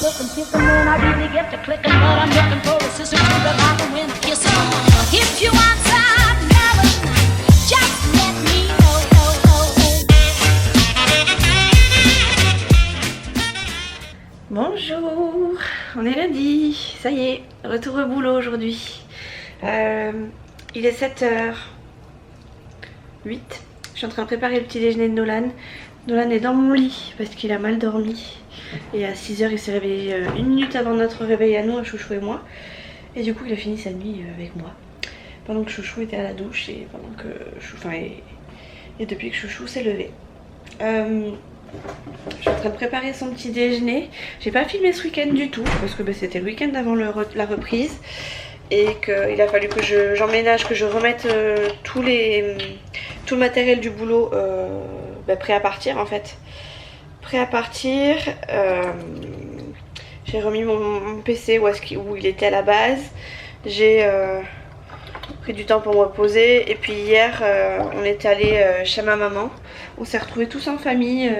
looking, kissing when I really get to clicking, but I'm looking for a sister to the bottom when I kiss her. If you want some melon, just let me know. Bonjour, on est lundi, ça y est, retour au boulot aujourd'hui. Il est 7h08, je suis en train de préparer le petit déjeuner de Nolan. Nolan est dans mon lit parce qu'il a mal dormi. Et à 6h il s'est réveillé une minute avant notre réveil à nous, à Chouchou et moi. Et du coup il a fini sa nuit avec moi. Pendant que Chouchou était à la douche et pendant que et depuis que Chouchou s'est levé. Je suis en train de préparer son petit déjeuner. J'ai pas filmé ce week-end du tout parce que c'était le week-end avant la reprise. Et qu'il a fallu que j'emménage, que je remette tout le matériel du boulot prêt à partir en fait. Prêt à partir. J'ai remis mon PC où il était à la base. J'ai pris du temps pour me reposer. Et puis hier on est allé chez ma maman. On s'est retrouvés tous en famille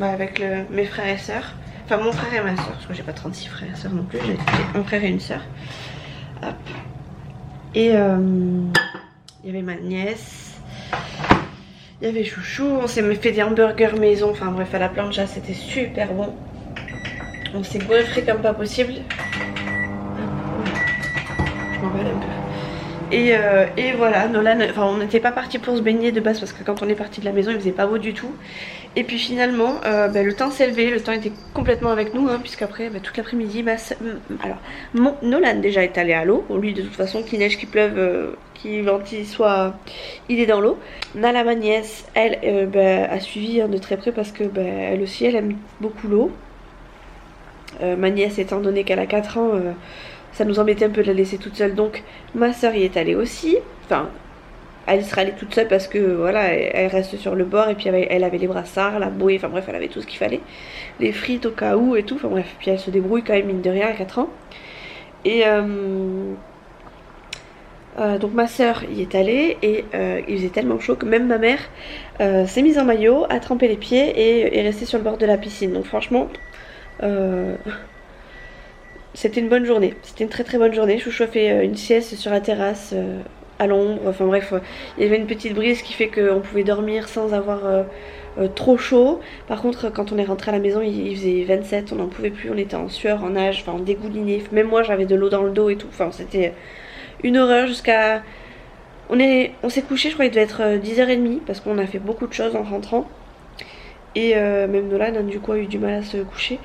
avec mes frères et sœurs. Enfin mon frère et ma sœur, parce que j'ai pas 36 frères et sœurs non plus, j'ai un frère et une sœur. Hop. Et il y avait ma nièce, il y avait Chouchou, on s'est fait des hamburgers maison, enfin bref à la plancha, c'était super bon. On s'est goinfré comme pas possible. Je m'envole un peu. Et voilà, Nolan, enfin on n'était pas parti pour se baigner de base parce que quand on est parti de la maison il faisait pas beau du tout. Et puis finalement le temps s'est levé, le temps était complètement avec nous puisqu'après toute l'après-midi, Nolan déjà est allé à l'eau. Lui de toute façon qu'il neige, qu'il pleuve, qu'il ventille, il est dans l'eau. Nala ma nièce, elle a suivi de très près parce que elle aussi elle aime beaucoup l'eau. Ma nièce étant donné qu'elle a 4 ans, ça nous embêtait un peu de la laisser toute seule, donc ma soeur y est allée aussi. Enfin, elle sera allée toute seule parce que voilà, elle reste sur le bord et puis elle avait les brassards, la bouée, enfin bref, elle avait tout ce qu'il fallait. Les frites au cas où et tout, enfin bref, puis elle se débrouille quand même mine de rien à 4 ans. Et donc ma soeur y est allée et il faisait tellement chaud que même ma mère s'est mise en maillot, a trempé les pieds et est restée sur le bord de la piscine. Donc franchement... c'était une bonne journée, c'était une très très bonne journée. Chouchou a fait une sieste sur la terrasse à l'ombre, enfin bref, il y avait une petite brise qui fait qu'on pouvait dormir sans avoir trop chaud. Par contre quand on est rentré à la maison il faisait 27, on n'en pouvait plus, on était en sueur, en nage, enfin en dégouliné. Même moi j'avais de l'eau dans le dos et tout, enfin c'était une horreur jusqu'à... On s'est couché, je crois qu'il devait être 10h30 parce qu'on a fait beaucoup de choses en rentrant. Et même Nolan du coup a eu du mal à se coucher.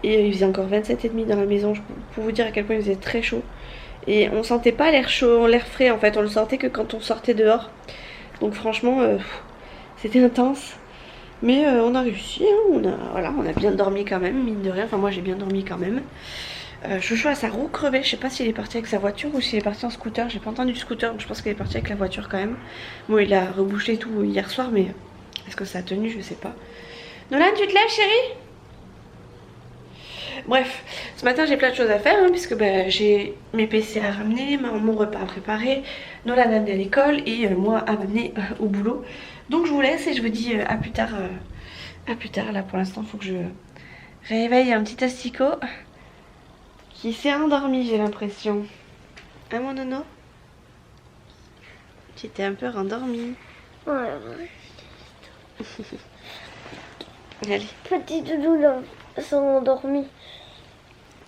Et il faisait encore 27,5 dans la maison, pour vous dire à quel point il faisait très chaud. Et on sentait pas l'air chaud, l'air frais en fait, on le sentait que quand on sortait dehors. Donc franchement, c'était intense. Mais on a réussi, on a bien dormi quand même, mine de rien. Enfin moi j'ai bien dormi quand même. Chouchou a sa roue crevée, je sais pas s'il est parti avec sa voiture ou s'il est parti en scooter. J'ai pas entendu le scooter, donc je pense qu'il est parti avec la voiture quand même. Bon il a rebouché tout hier soir, mais est-ce que ça a tenu, je sais pas. Nolan, tu te lèves chérie? Bref, ce matin j'ai plein de choses à faire puisque j'ai mes PC à ramener, mon repas à préparer, Nolan à amener à l'école et moi à m'amener au boulot. Donc je vous laisse et je vous dis à plus tard. Là pour l'instant il faut que je réveille un petit asticot qui s'est endormi, j'ai l'impression. Hein mon nono? Tu étais un peu rendormi. Ouais. Allez. Petit doudou là, sont endormis.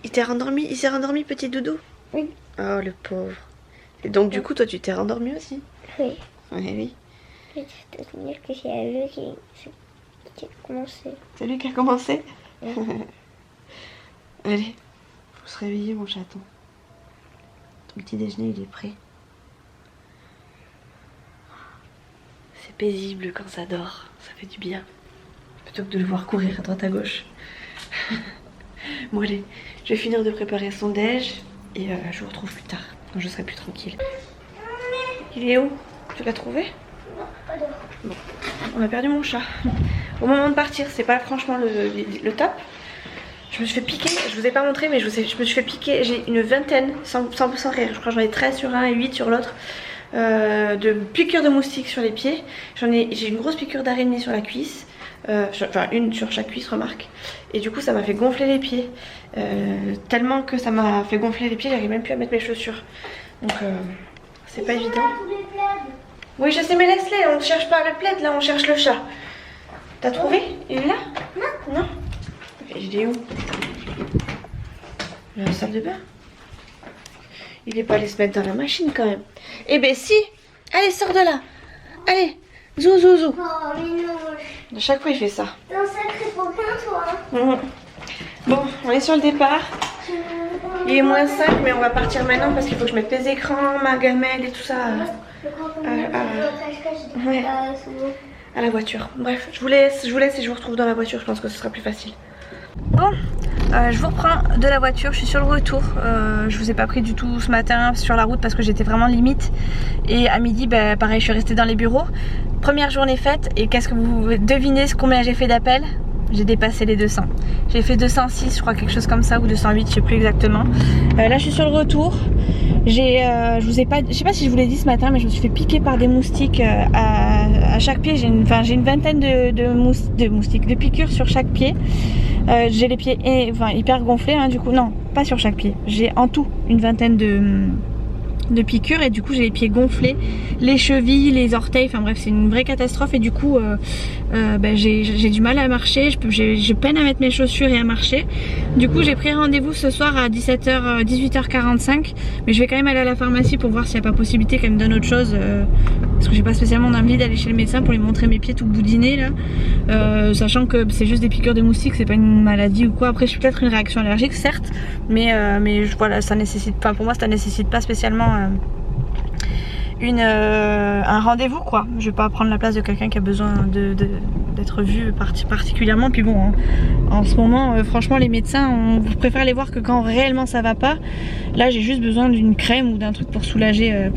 Il s'est rendormi petit doudou? Oui. Oh le pauvre. Et donc du coup toi tu t'es rendormi aussi? Oui. Oui. Je vais te dire que c'est à lui qui a commencé. C'est lui qui a commencé? Oui. Allez, faut se réveiller mon chaton. Ton petit déjeuner il est prêt. C'est paisible quand ça dort, ça fait du bien. Plutôt que de le voir courir à droite à gauche. Bon allez, je vais finir de préparer son déj et je vous retrouve plus tard, quand je serai plus tranquille. Il est où? Tu l'as trouvé? Non, pas dehors. Bon, on a perdu mon chat. Au moment de partir, c'est pas franchement le top. Je me suis fait piquer, je vous ai pas montré mais je me suis fait piquer, j'ai une vingtaine, sans rire, je crois que j'en ai 13 sur un et 8 sur l'autre. De piqûres de moustiques sur les pieds, j'ai une grosse piqûre d'araignée sur la cuisse, enfin une sur chaque cuisse, remarque. Et du coup ça m'a fait gonfler les pieds. Tellement que ça m'a fait gonfler les pieds, j'arrive même plus à mettre mes chaussures. Donc c'est pas évident. Oui, je sais, mais laisse-les, on cherche pas le plaid, là on cherche le chat. T'as trouvé? Il est là? Non. Il est où? Dans la salle de bain? Il est pas allé se mettre dans la machine quand même. Eh ben si! Allez, sors de là! Allez! Zou. Oh, mais non. À chaque fois il fait ça. T'es un sacré coquin, toi. Bon, on est sur le départ. Il est moins 5, mais on va partir maintenant parce qu'il faut que je mette les écrans, ma gamelle et tout ça. Ouais. À la voiture. Bref, je vous laisse et je vous retrouve dans la voiture. Je pense que ce sera plus facile. Bon, je vous reprends de la voiture. Je suis sur le retour. Je vous ai pas pris du tout ce matin sur la route parce que j'étais vraiment limite. Et à midi, bah, pareil, je suis restée dans les bureaux. Première journée faite. Et qu'est-ce que vous devinez combien j'ai fait d'appels? J'ai dépassé les 200. J'ai fait 206, je crois, quelque chose comme ça, ou 208, je sais plus exactement. Là, je suis sur le retour. Je sais pas si je vous l'ai dit ce matin, mais je me suis fait piquer par des moustiques à chaque pied. J'ai une vingtaine de piqûres sur chaque pied. J'ai les pieds hyper gonflés, hein, du coup, non, pas sur chaque pied. J'ai en tout une vingtaine de piqûres et du coup j'ai les pieds gonflés, les chevilles, les orteils, enfin bref c'est une vraie catastrophe et du coup j'ai du mal à marcher, je peine à mettre mes chaussures et à marcher. Du coup j'ai pris rendez-vous ce soir à 18h45, mais je vais quand même aller à la pharmacie pour voir s'il n'y a pas possibilité qu'elle me donne autre chose parce que j'ai pas spécialement envie d'aller chez le médecin pour lui montrer mes pieds tout boudinés là, sachant que c'est juste des piqûres de moustiques, c'est pas une maladie ou quoi. Après je suis peut-être une réaction allergique certes, mais voilà, ça nécessite pas, pour moi ça nécessite pas spécialement un rendez-vous quoi. Je vais pas prendre la place de quelqu'un qui a besoin d'être vu particulièrement. Puis bon, hein, en ce moment franchement les médecins on préfère les voir que quand réellement ça va pas. Là j'ai juste besoin d'une crème ou d'un truc pour soulager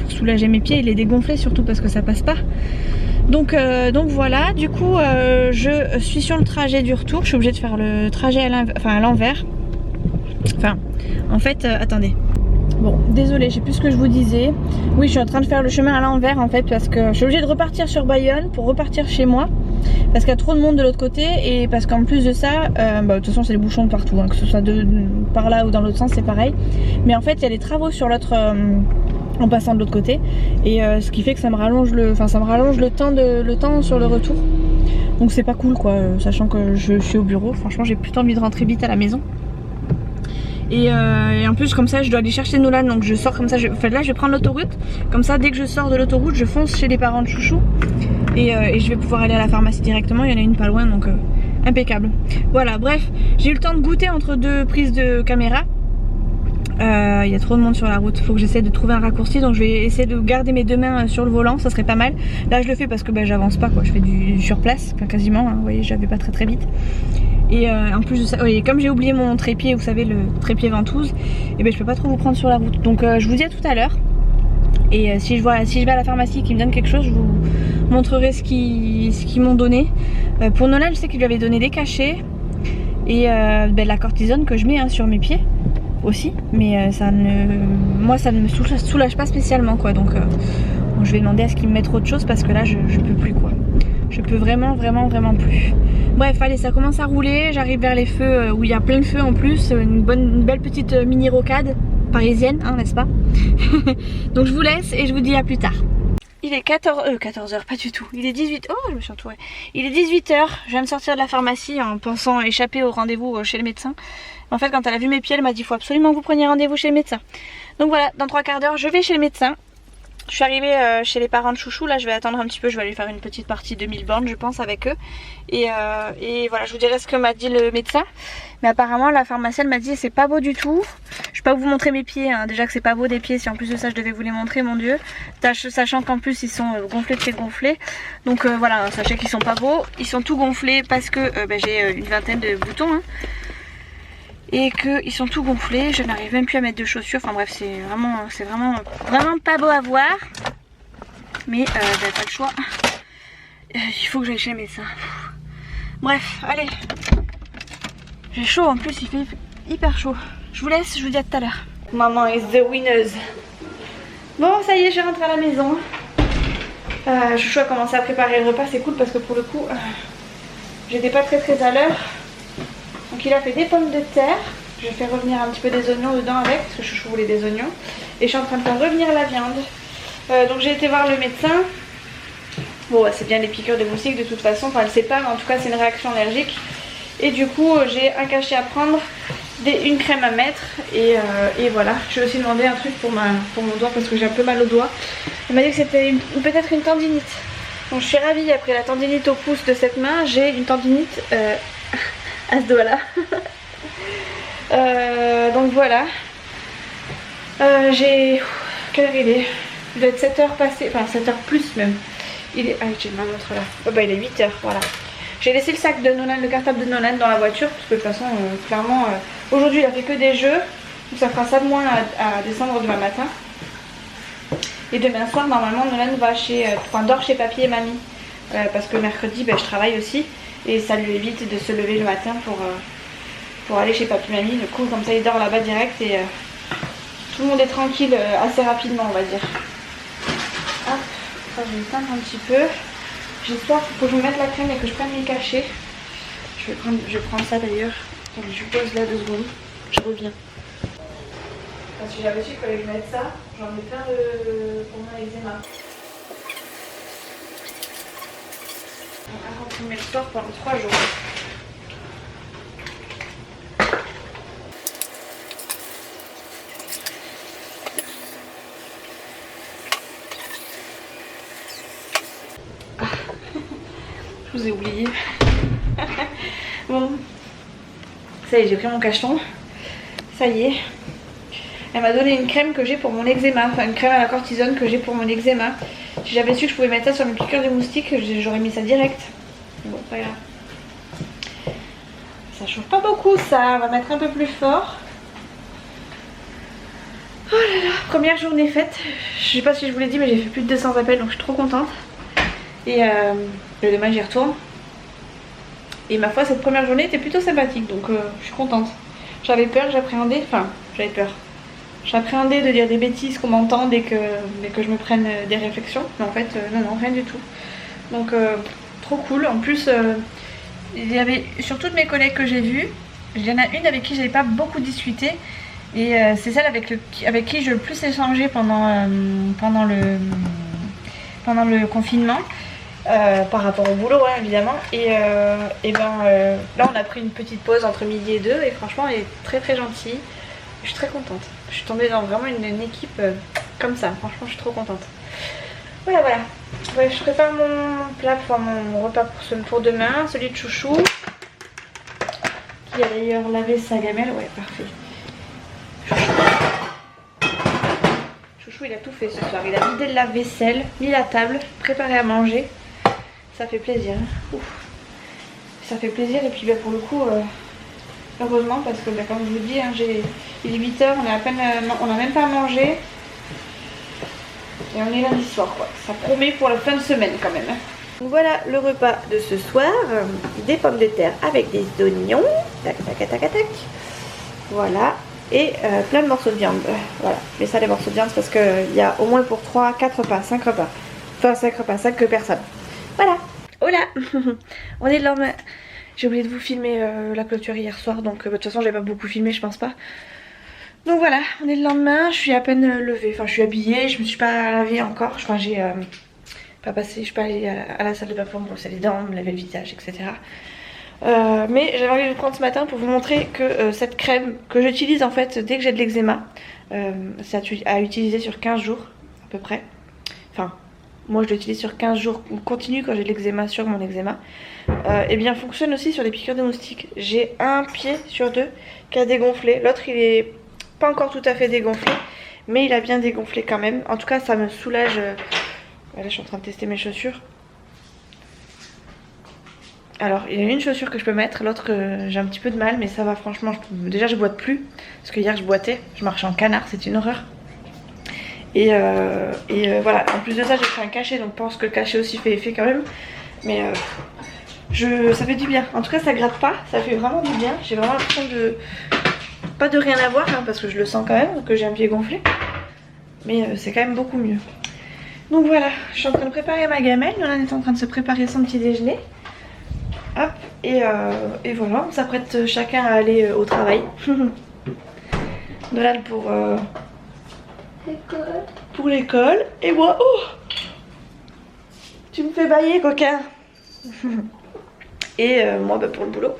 mes pieds et les dégonfler surtout parce que ça passe pas. Donc voilà, du coup je suis sur le trajet du retour. Je suis obligée de faire le trajet à l'envers. Enfin en fait attendez. Bon, désolée, je sais plus ce que je vous disais. Oui, je suis en train de faire le chemin à l'envers en fait parce que je suis obligée de repartir sur Bayonne pour repartir chez moi parce qu'il y a trop de monde de l'autre côté et parce qu'en plus de ça, de toute façon c'est des bouchons de partout, hein, que ce soit par là ou dans l'autre sens c'est pareil. Mais en fait il y a des travaux sur l'autre en passant de l'autre côté et ce qui fait que ça me rallonge le temps sur le retour. Donc c'est pas cool quoi, sachant que je suis au bureau. Franchement j'ai plutôt envie de rentrer vite à la maison. Et en plus comme ça je dois aller chercher Nolan, donc je sors comme ça, là je vais prendre l'autoroute, comme ça dès que je sors de l'autoroute je fonce chez les parents de Chouchou et je vais pouvoir aller à la pharmacie directement, il y en a une pas loin donc impeccable. Voilà, bref, j'ai eu le temps de goûter entre deux prises de caméra. Il y a trop de monde sur la route, il faut que j'essaie de trouver un raccourci, donc je vais essayer de garder mes deux mains sur le volant, ça serait pas mal. Là je le fais parce que j'avance pas quoi, je fais du sur place, enfin quasiment, hein, vous voyez j'avais pas très vite. Et en plus de ça, oui, comme j'ai oublié mon trépied, vous savez le trépied ventouse, et je peux pas trop vous prendre sur la route. Donc je vous dis à tout à l'heure. Et si je vais à la pharmacie qui me donne quelque chose, je vous montrerai ce qu'ils m'ont donné. Pour Nolan, je sais qu'il lui avait donné des cachets et la cortisone que je mets sur mes pieds aussi, mais moi ça ne me soulage pas spécialement quoi. Donc je vais demander à ce qu'ils me mettent autre chose parce que là je peux plus quoi. Je peux vraiment plus. Bref, allez, ça commence à rouler. J'arrive vers les feux où il y a plein de feux en plus. Une belle petite mini rocade parisienne, hein, n'est-ce pas? Donc je vous laisse et je vous dis à plus tard. Il est 14h, pas du tout. Il est 18h. Oh, je me suis entourée. Il est 18h. Je viens de sortir de la pharmacie en pensant échapper au rendez-vous chez le médecin. En fait, quand elle a vu mes pieds, elle m'a dit il faut absolument que vous preniez rendez-vous chez le médecin. Donc voilà, dans 3 quarts d'heure, je vais chez le médecin. Je suis arrivée chez les parents de Chouchou, là je vais attendre un petit peu, je vais aller faire une petite partie de 1000 bornes je pense avec eux. Et voilà, je vous dirai ce que m'a dit le médecin. Mais apparemment la pharmacienne m'a dit c'est pas beau du tout. Je vais pas vous montrer mes pieds, hein. Déjà que c'est pas beau des pieds, si en plus de ça je devais vous les montrer, mon dieu. Sachant qu'en plus ils sont gonflés de chez gonflés. Donc voilà, sachez qu'ils sont pas beaux. Ils sont tout gonflés parce que j'ai une vingtaine de boutons. Hein. Et qu'ils sont tout gonflés, je n'arrive même plus à mettre de chaussures, enfin bref c'est vraiment pas beau à voir. Mais j'ai pas le choix, il faut que j'aille chez le médecin. Bref, allez, j'ai chaud en plus, il fait hyper chaud. Je vous laisse, je vous dis à tout à l'heure. Maman is the winner. Bon ça y est, je rentre à la maison. Chouchou a commencé à préparer le repas, c'est cool parce que pour le coup j'étais pas très à l'heure. Donc il a fait des pommes de terre. Je vais faire revenir un petit peu des oignons dedans avec, parce que Chouchou voulait des oignons. Et je suis en train de faire revenir la viande. Donc j'ai été voir le médecin. Bon, c'est bien les piqûres de moustiques de toute façon. Enfin, elle sait pas, mais en tout cas c'est une réaction allergique. Et du coup j'ai un cachet à prendre, une crème à mettre. Et voilà. Je vais aussi demander un truc pour mon doigt parce que j'ai un peu mal au doigt. Elle m'a dit que c'était peut-être une tendinite. Donc je suis ravie, après la tendinite au pouce de cette main, j'ai une tendinite à ce doigt là. Donc voilà. Quelle heure il est? Il doit être 7h passé, enfin 7h plus même. Il est... Ah, j'ai ma montre là. Oh, bah il est 8h, voilà. J'ai laissé le sac de Nolan, le cartable de Nolan dans la voiture, parce que de toute façon, clairement, aujourd'hui il a fait que des jeux. Donc ça fera ça de moins à descendre demain matin. Et demain soir, normalement, Nolan va dort chez papy et mamie. Parce que mercredi, je travaille aussi. Et ça lui évite de se lever le matin pour aller chez papy et mamie. Du coup, comme ça, il dort là-bas direct et tout le monde est tranquille assez rapidement, on va dire. Hop, ça je vais éteindre un petit peu. J'espère qu'il faut que je me mette la crème et que je prenne mes cachets. Je vais prendre ça d'ailleurs. Je pose là 2 secondes. Je reviens. Parce que j'avais su qu'il fallait que je mette ça. J'en ai plein pour mon eczéma. Un comprimé le soir pendant 3 jours. Ah. Je vous ai oublié. Bon. Ça y est, j'ai pris mon cacheton. Ça y est. Elle m'a donné une crème que j'ai pour mon eczéma, enfin une crème à la cortisone que j'ai pour mon eczéma. Si j'avais su que je pouvais mettre ça sur mes piqûres de moustiques, j'aurais mis ça direct. Bon, pas grave. Ça chauffe pas beaucoup ça, on va mettre un peu plus fort. Oh là là, première journée faite. Je sais pas si je vous l'ai dit, mais j'ai fait plus de 200 appels, donc je suis trop contente. Et demain j'y retourne. Et ma foi, cette première journée était plutôt sympathique, donc je suis contente. J'avais peur, j'appréhendais, j'appréhendais de dire des bêtises qu'on m'entende et que je me prenne des réflexions. Mais en fait, non, rien du tout. Donc, trop cool. En plus, il y avait, sur toutes mes collègues que j'ai vues, il y en a une avec qui j'avais pas beaucoup discuté. Et c'est celle avec qui je le plus échangé pendant le confinement. Par rapport au boulot, ouais, évidemment. Et là, on a pris une petite pause entre midi et 2. Et franchement, elle est très très gentille. Je suis très contente. Je suis tombée dans vraiment une équipe comme ça. Franchement, je suis trop contente. Voilà. Ouais, je prépare mon plat, enfin mon repas pour demain. Celui de Chouchou. Qui a d'ailleurs lavé sa gamelle. Ouais, parfait. Chouchou, il a tout fait ce soir. Il a vidé le lave-vaisselle, mis la table, préparé à manger. Ça fait plaisir. Ouf. Ça fait plaisir. Et puis pour le coup, heureusement, parce que comme je vous dis, hein, il est 8h, on n'a même pas mangé. Et on est lundi soir, quoi. Ça promet pour la fin de semaine quand même. Donc voilà le repas de ce soir. Des pommes de terre avec des oignons. Tac, tac, tac, tac. Voilà. Et plein de morceaux de viande. Voilà. Je mets ça les morceaux de viande parce qu'il y a au moins pour 3, 4 repas, 5 repas. Enfin 5 repas, 5 personnes. Voilà. Hola. On est le lendemain. J'ai oublié de vous filmer la clôture hier soir. Donc de toute façon j'ai pas beaucoup filmé, je pense pas. Donc voilà, on est le lendemain. Je suis à peine levée. Enfin je suis habillée. Je me suis pas lavée encore. Enfin j'ai pas passé. Je suis pas allée à la salle de bain pour me brosser les dents, me laver le visage, etc. Mais j'avais envie de vous prendre ce matin pour vous montrer que cette crème que j'utilise en fait dès que j'ai de l'eczéma, c'est à utiliser sur 15 jours à peu près. Enfin, moi je l'utilise sur 15 jours continu quand j'ai de l'eczéma sur mon eczéma. Et bien fonctionne aussi sur les piqûres de moustiques. J'ai un pied sur 2 qui a dégonflé, l'autre il est pas encore tout à fait dégonflé, mais il a bien dégonflé quand même. En tout cas ça me soulage. Là je suis en train de tester mes chaussures. Alors il y a une chaussure que je peux mettre, l'autre j'ai un petit peu de mal, mais ça va franchement. Déjà je boite plus, parce que hier je boitais, je marchais en canard, c'est une horreur. Et voilà, en plus de ça j'ai pris un cachet, donc je pense que le cachet aussi fait effet quand même. Mais ça fait du bien, en tout cas ça gratte pas, ça fait vraiment du bien. J'ai vraiment l'impression de pas de rien avoir, hein, parce que je le sens quand même, que j'ai un pied gonflé. Mais c'est quand même beaucoup mieux. Donc voilà, je suis en train de préparer ma gamelle, Nolan est en train de se préparer son petit déjeuner. Hop, Et voilà, on s'apprête chacun à aller au travail. Nolan pour l'école. Et moi, oh, tu me fais bailler, coquin. Et moi pour le boulot.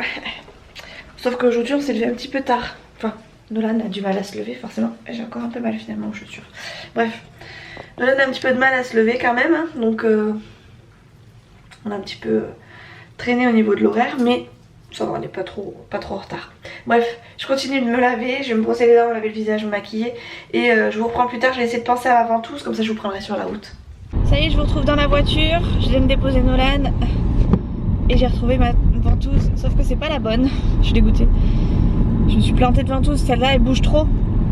Sauf qu'aujourd'hui on s'est levé un petit peu tard. Enfin, Nolan a du mal à se lever forcément. J'ai encore un peu mal finalement aux chaussures. Bref, Nolan a un petit peu de mal à se lever quand même, hein. Donc on a un petit peu traîné au niveau de l'horaire, mais ça va, on n'est pas trop en retard. Bref, je continue de me laver, je vais me brosser les dents, me laver le visage, me maquiller. Et je vous reprends plus tard, je vais essayer de penser à ma ventouse, comme ça je vous prendrai sur la route. Ça y est, je vous retrouve dans la voiture, je viens de déposer Nolan. Et j'ai retrouvé ma ventouse, sauf que c'est pas la bonne. Je suis dégoûtée. Je me suis plantée de ventouse, celle-là elle bouge trop.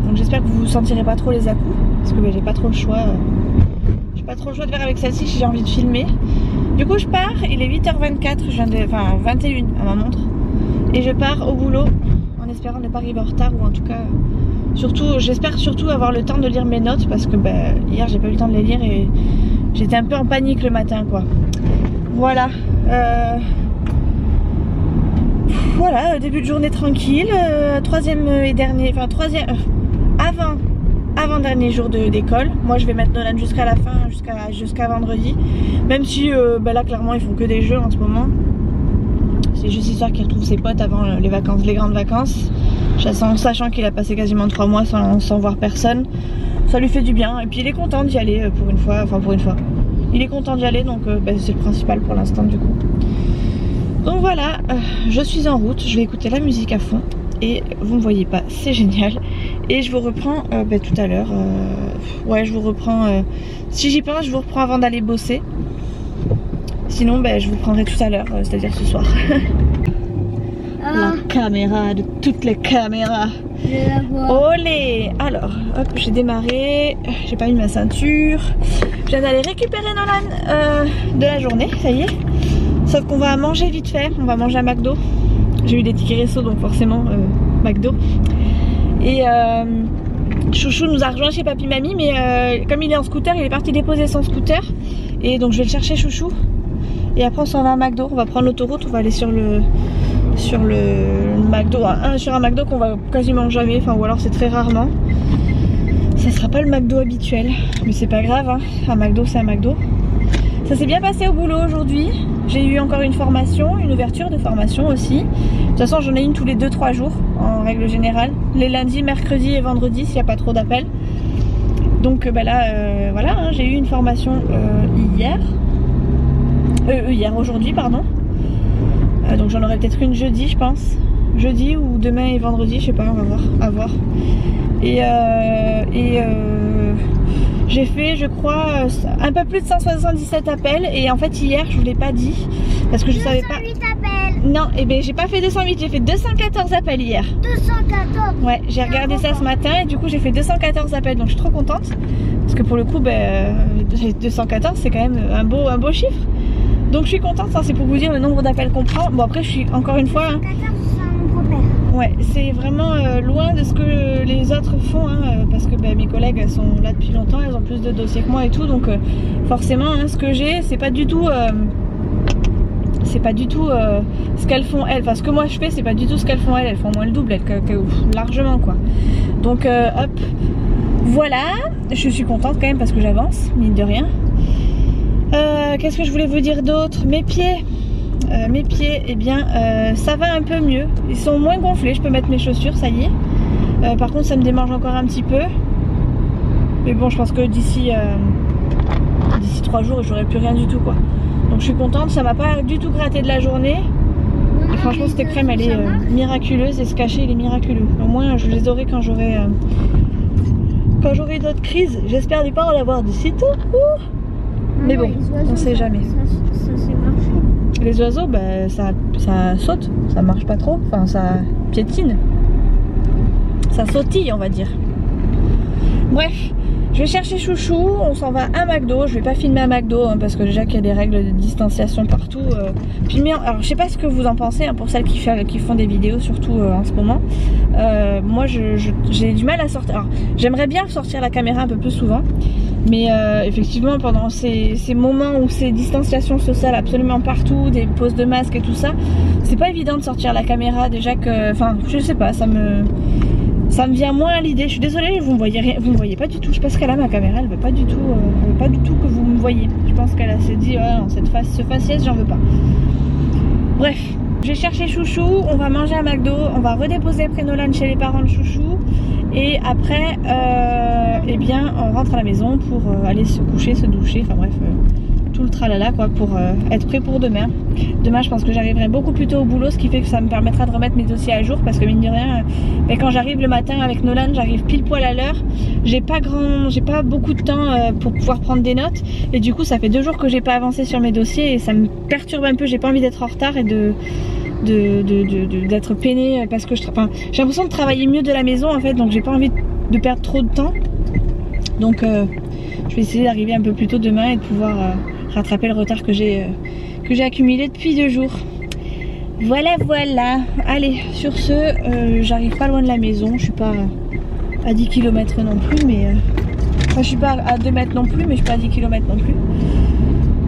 Donc j'espère que vous sentirez pas trop les à-coups. Parce que j'ai pas trop le choix. J'ai pas trop le choix de faire avec celle-ci si j'ai envie de filmer. Du coup je pars, il est 8h24, enfin 21 à ma montre. Et je pars au boulot en espérant ne pas arriver en retard, ou en tout cas j'espère surtout avoir le temps de lire mes notes, parce que hier j'ai pas eu le temps de les lire et j'étais un peu en panique le matin quoi. Voilà. Voilà, début de journée tranquille, troisième et dernier, enfin troisième, avant dernier jour d'école. Moi je vais mettre Nolan jusqu'à la fin, jusqu'à vendredi. Même si là clairement ils font que des jeux en ce moment. C'est juste histoire qu'il retrouve ses potes avant les vacances, les grandes vacances. Sachant qu'il a passé quasiment 3 mois sans voir personne. Ça lui fait du bien et puis il est content d'y aller pour une fois, Il est content d'y aller, donc c'est le principal pour l'instant du coup. Donc voilà, je suis en route, je vais écouter la musique à fond. Et vous me voyez pas, c'est génial. Et je vous reprends tout à l'heure. Ouais, je vous reprends. Si j'y pense, je vous reprends avant d'aller bosser. Sinon, je vous prendrai tout à l'heure, c'est-à-dire ce soir. La caméra de toutes les caméras. Olé! Alors, hop, j'ai démarré. J'ai pas mis ma ceinture. Je viens d'aller récupérer Nolan de la journée, ça y est. Sauf qu'on va manger vite fait. On va manger à McDo. J'ai eu des tickets resto, donc forcément McDo. Et Chouchou nous a rejoint chez Papy Mamie, mais comme il est en scooter, il est parti déposer son scooter. Et donc je vais le chercher, Chouchou. Et après on s'en va à McDo. On va prendre l'autoroute, on va aller sur le McDo, sur un McDo qu'on va quasiment jamais, ou alors c'est très rarement. Ça sera pas le McDo habituel, mais c'est pas grave, hein. Un McDo c'est un McDo. Ça s'est bien passé au boulot aujourd'hui. J'ai eu encore une formation, une ouverture de formation aussi. De toute façon j'en ai une tous les 2-3 jours en règle générale. Les lundis, mercredis et vendredis s'il n'y a pas trop d'appels. Donc là voilà, hein, j'ai eu une formation aujourd'hui pardon. Donc j'en aurai peut-être une jeudi je pense. Jeudi ou demain et vendredi, je sais pas, on va voir. À voir. Et j'ai fait je crois un peu plus de 177 appels. Et en fait hier je vous l'ai pas dit parce que je savais pas. 208 appels. Non, j'ai pas fait 208, j'ai fait 214 appels hier. 214. Ouais, j'ai regardé ça ce matin et du coup j'ai fait 214 appels, donc je suis trop contente. Parce que pour le coup 214 c'est quand même un beau chiffre. Donc je suis contente, hein, c'est pour vous dire le nombre d'appels qu'on prend. Bon après je suis encore une fois... 214 c'est un nombre pair. Ouais, c'est vraiment loin de ce que les autres font, hein, parce que mes collègues elles sont là depuis longtemps, elles ont plus de dossiers que moi et tout. Donc forcément hein, ce que j'ai c'est pas du tout... ce qu'elles font elles, enfin ce que moi je fais c'est pas du tout ce qu'elles font elles font moins le double, largement quoi. Donc hop, voilà, je suis contente quand même parce que j'avance, mine de rien. Qu'est-ce que je voulais vous dire d'autre? Mes pieds, eh bien ça va un peu mieux, ils sont moins gonflés, je peux mettre mes chaussures, ça y est. Par contre ça me démange encore un petit peu. Mais bon je pense que d'ici 3 jours j'aurai plus rien du tout quoi. Donc je suis contente, ça m'a pas du tout gratté de la journée. Et franchement cette crème elle est miraculeuse et ce cachet il est miraculeux. Au moins je les aurai quand j'aurai d'autres crises. J'espère ne pas en avoir de sitôt. Mais bon, on sait jamais. Ça s'est marché. Les oiseaux, ça saute, ça marche pas trop, enfin ça piétine. Ça sautille on va dire. Bref. Je vais chercher Chouchou, on s'en va à McDo. Je vais pas filmer à McDo hein, parce que déjà qu'il y a des règles de distanciation partout. Alors je sais pas ce que vous en pensez hein, pour celles qui font des vidéos surtout en ce moment. Moi j'ai du mal à sortir. Alors j'aimerais bien sortir la caméra un peu plus souvent. Mais effectivement, pendant ces moments où c'est distanciation sociale absolument partout, des poses de masque et tout ça, c'est pas évident de sortir la caméra. Déjà que, enfin, je sais pas, ça me vient moins à l'idée. Je suis désolée, vous me voyez pas du tout. Je sais pas ce qu'elle a, ma caméra, elle veut pas du tout que vous me voyez. Je pense qu'elle s'est dit, ouais, non, ce faciès, j'en veux pas. Bref, j'ai cherché Chouchou, on va manger à McDo, on va redéposer après Nolan chez les parents de Chouchou. Et après, eh bien, on rentre à la maison pour aller se coucher, se doucher, enfin bref, tout le tralala quoi, pour être prêt pour demain. Demain, je pense que j'arriverai beaucoup plus tôt au boulot, ce qui fait que ça me permettra de remettre mes dossiers à jour, parce que mine de rien, quand j'arrive le matin avec Nolan, j'arrive pile poil à l'heure. J'ai pas beaucoup de temps pour pouvoir prendre des notes, et du coup, ça fait 2 jours que j'ai pas avancé sur mes dossiers, et ça me perturbe un peu. J'ai pas envie d'être en retard et d'être peinée parce que j'ai l'impression de travailler mieux de la maison en fait, donc j'ai pas envie de perdre trop de temps, donc je vais essayer d'arriver un peu plus tôt demain et de pouvoir rattraper le retard que j'ai accumulé depuis 2 jours. Voilà. Allez, sur ce, j'arrive pas loin de la maison, je suis pas à 10 km non plus, mais enfin, je suis pas à 2 mètres non plus, mais je suis pas à 10 km non plus.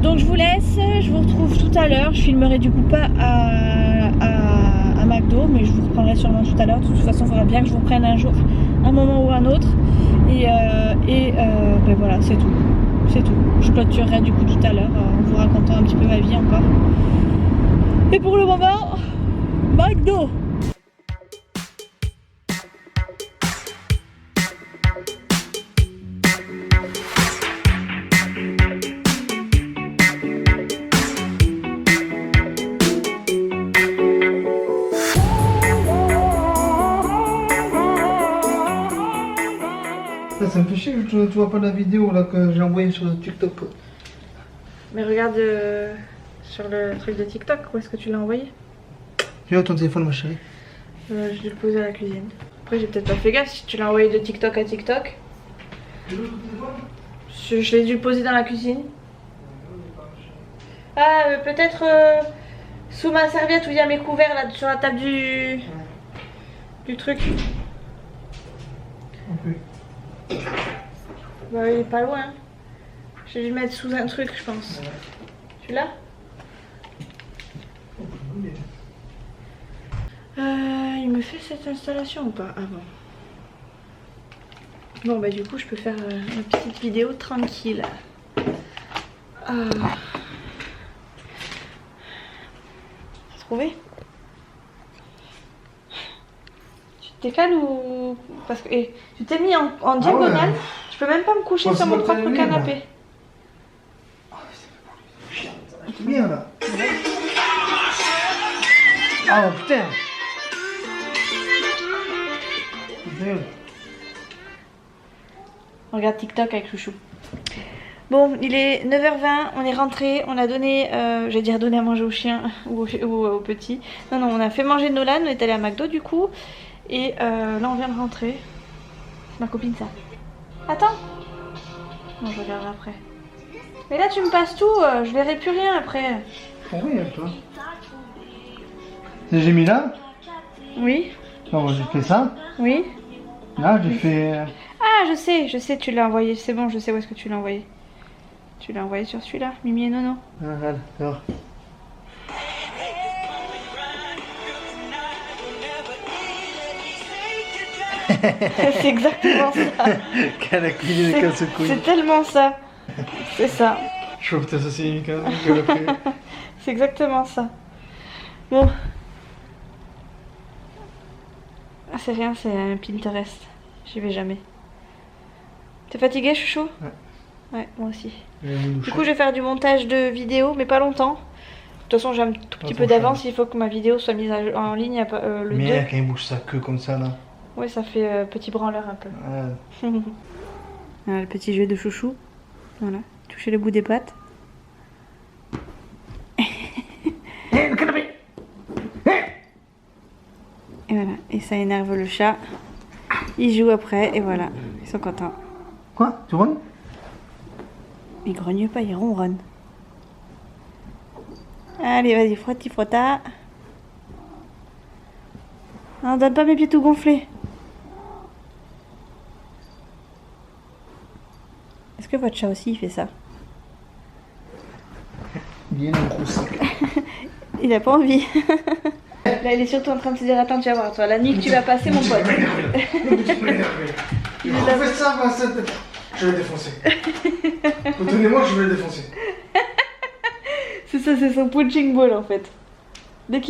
Donc je vous laisse, je vous retrouve tout à l'heure. Je filmerai du coup pas à McDo, mais je vous reprendrai sûrement tout à l'heure. De toute façon, il faudra bien que je vous prenne un jour, un moment ou un autre. Et ben voilà, c'est tout. C'est tout. Je clôturerai du coup tout à l'heure en vous racontant un petit peu ma vie encore. Et pour le moment, McDo. Ça me fait chier que tu vois pas la vidéo là que j'ai envoyée sur le TikTok. Mais regarde sur le truc de TikTok, où est-ce que tu l'as envoyé? Viens ton téléphone ma chérie. Je vais le poser à la cuisine. Après j'ai peut-être pas fait gaffe si tu l'as envoyé de TikTok à TikTok. Je l'ai dû le poser dans la cuisine. Ah peut-être sous ma serviette où il y a mes couverts là sur la table du truc. Okay. Bah il est pas loin. J'ai dû le mettre sous un truc je pense. Ouais. Celui-là? Il me fait cette installation ou pas? Ah bon. Bon bah du coup je peux faire une petite vidéo tranquille. T'as trouvé? Tu t'es calme ou... Parce que tu t'es mis en diagonale, ouais. Je peux même pas me coucher sur mon propre canapé. C'est bien là. Ah putain. On regarde TikTok avec Chouchou. Bon, il est 9h20, on est rentré, on a donné, j'allais dire donner à manger au chien ou au petit. Non, on a fait manger Nolan, on est allé à McDo du coup. Et là on vient de rentrer. Ma copine ça. Attends. Non, je regarderai après. Mais là tu me passes tout, je verrai plus rien après. Oui, toi. J'ai mis là. Oui. Non, j'ai fait ça. Oui. Là, j'ai fait... Ah, je sais, tu l'as envoyé. C'est bon, je sais où est-ce que tu l'as envoyé. Tu l'as envoyé sur celui-là, Mimi et Nono. Ah, voilà, d'accord. C'est exactement ça. Qu'elle a cuisiné des casse-couilles. C'est tellement ça. C'est ça. Je vois que ça c'est une casse-couille. C'est exactement ça. Bon. Ah, c'est rien, c'est un Pinterest. J'y vais jamais. T'es fatigué, chouchou? Ouais. Ouais, moi aussi. Du coup, je vais faire du montage de vidéo, mais pas longtemps. De toute façon, j'ai un tout petit peu d'avance. Il faut que ma vidéo soit mise en ligne le 2. Mais quand il bouge sa queue comme ça, là. Ouais, ça fait petit branleur un peu. Ouais. Voilà, le petit jeu de chouchou. Voilà, toucher le bout des pattes. Le canapé. Et voilà, et ça énerve le chat. Ils jouent après, et voilà, ils sont contents. Quoi? Tu ronnes? Ils grognent pas, ils ronronnent. Allez, vas-y, frotti frotta. Non, donne pas mes pieds tout gonflés. Est-ce que votre chat aussi il fait ça? Bien grosse. Il a pas envie. Là il est surtout en train de se dire attends tu vas voir toi la nuit que tu vas passer mon pote. Il refait ça, Vincent. Je vais le défoncer. Retenez-moi, je vais le défoncer. C'est ça, c'est son punching ball en fait. Dès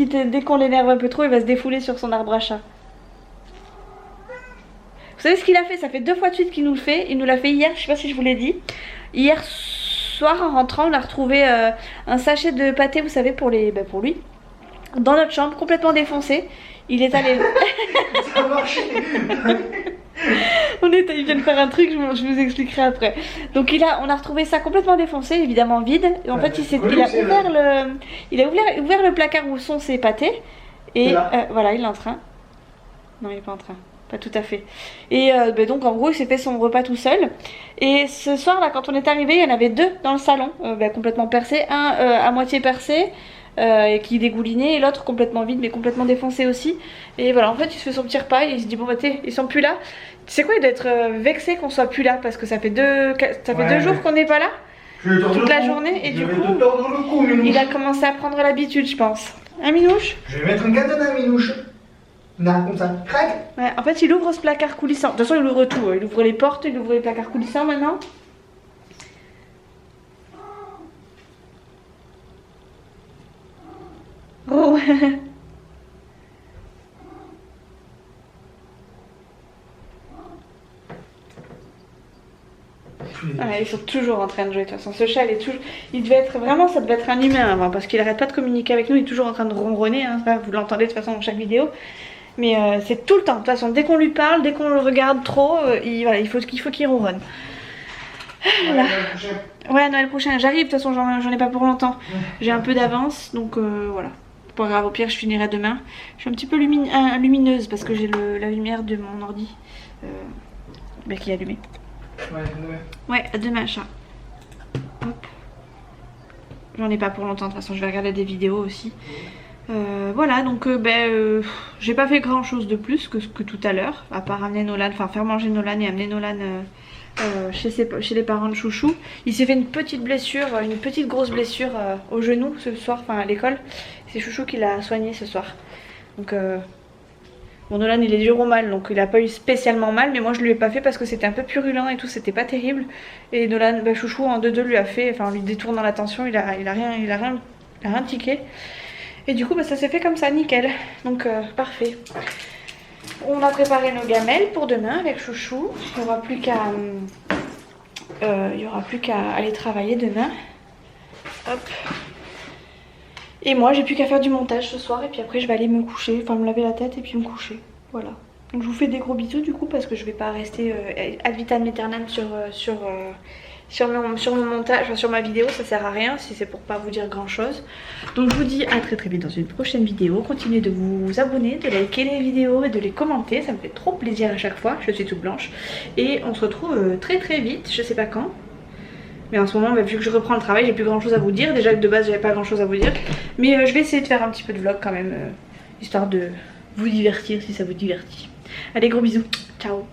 qu'on l'énerve un peu trop, il va se défouler sur son arbre à chat. Vous savez ce qu'il a fait? Ça fait 2 fois de suite qu'il nous le fait. Il nous l'a fait hier, je sais pas si je vous l'ai dit. Hier soir en rentrant, on a retrouvé un sachet de pâté, vous savez, pour lui. Dans notre chambre, complètement défoncé. Il est allé... Ça a marché. Il vient de faire un truc, je vous expliquerai après. Donc on a retrouvé ça complètement défoncé, évidemment vide. Et en fait, il a ouvert le placard où sont ses pâtés. Et voilà, il est en train. Non, il est pas en train. Pas tout à fait. Et donc en gros, il s'est fait son repas tout seul. Et ce soir là, quand on est arrivé, il y en avait 2 dans le salon, complètement percés. Un à moitié percé. Et qui dégoulinait, et l'autre complètement vide mais complètement défoncé aussi. Et voilà, en fait il se fait son petit repas et il se dit bon bah ils sont plus là. Tu sais quoi, il doit être vexé qu'on soit plus là parce que ça fait 2 jours qu'on n'est pas là, toute la journée, et du coup il a commencé à prendre l'habitude, je pense. Hein Minouche? Je vais mettre un gâteau dans la minouche. Là, comme ça, crac. Ouais, en fait il ouvre ce placard coulissant. De toute façon il ouvre tout, il ouvre les portes, il ouvre les placards coulissants maintenant. Oh. Ah, ils sont toujours en train de jouer de toute façon. Ce chat, il devait être vraiment, ça devait être un humain avant parce qu'il arrête pas de communiquer avec nous. Il est toujours en train de ronronner. Hein. Vous l'entendez de toute façon dans chaque vidéo. Mais c'est tout le temps. De toute façon, dès qu'on lui parle, dès qu'on le regarde trop, il faut qu'il ronronne. Voilà. Ouais, Noël prochain. J'arrive. De toute façon, j'en ai pas pour longtemps. J'ai un peu d'avance, donc voilà. Pas grave, au pire je finirai demain. Je suis un petit peu lumineuse parce que j'ai la lumière de mon ordi qui est allumée. Ouais, demain. Ouais, demain chat. Hop. J'en ai pas pour longtemps, de toute façon je vais regarder des vidéos aussi. Voilà, donc j'ai pas fait grand chose de plus que tout à l'heure, à part amener Nolan, enfin faire manger Nolan et amener Nolan chez les parents de Chouchou. Il s'est fait une petite blessure, une petite grosse blessure au genou ce soir, enfin à l'école. C'est Chouchou qui l'a soigné ce soir. Donc bon, Nolan il est dur au mal, donc il a pas eu spécialement mal, mais moi je lui ai pas fait parce que c'était un peu purulent et tout, c'était pas terrible. Et Nolan, Chouchou en 2-2 lui a fait, enfin en lui détournant l'attention, il a rien tiqué. Et du coup ça s'est fait comme ça, nickel. Donc parfait. On a préparé nos gamelles pour demain avec Chouchou. Il n'y aura plus qu'à aller travailler demain. Hop. Et moi j'ai plus qu'à faire du montage ce soir et puis après je vais aller me coucher, enfin me laver la tête et puis me coucher. Voilà. Donc je vous fais des gros bisous du coup parce que je vais pas rester ad vitam aeternam sur mon montage, enfin sur ma vidéo, ça sert à rien si c'est pour pas vous dire grand chose. Donc je vous dis à très vite dans une prochaine vidéo. Continuez de vous abonner, de liker les vidéos et de les commenter, ça me fait trop plaisir à chaque fois, je suis toute blanche. Et on se retrouve très vite, je sais pas quand. Mais en ce moment, vu que je reprends le travail, j'ai plus grand chose à vous dire. Déjà que de base j'avais pas grand chose à vous dire. Mais je vais essayer de faire un petit peu de vlog quand même, histoire de vous divertir si ça vous divertit. Allez, gros bisous, ciao.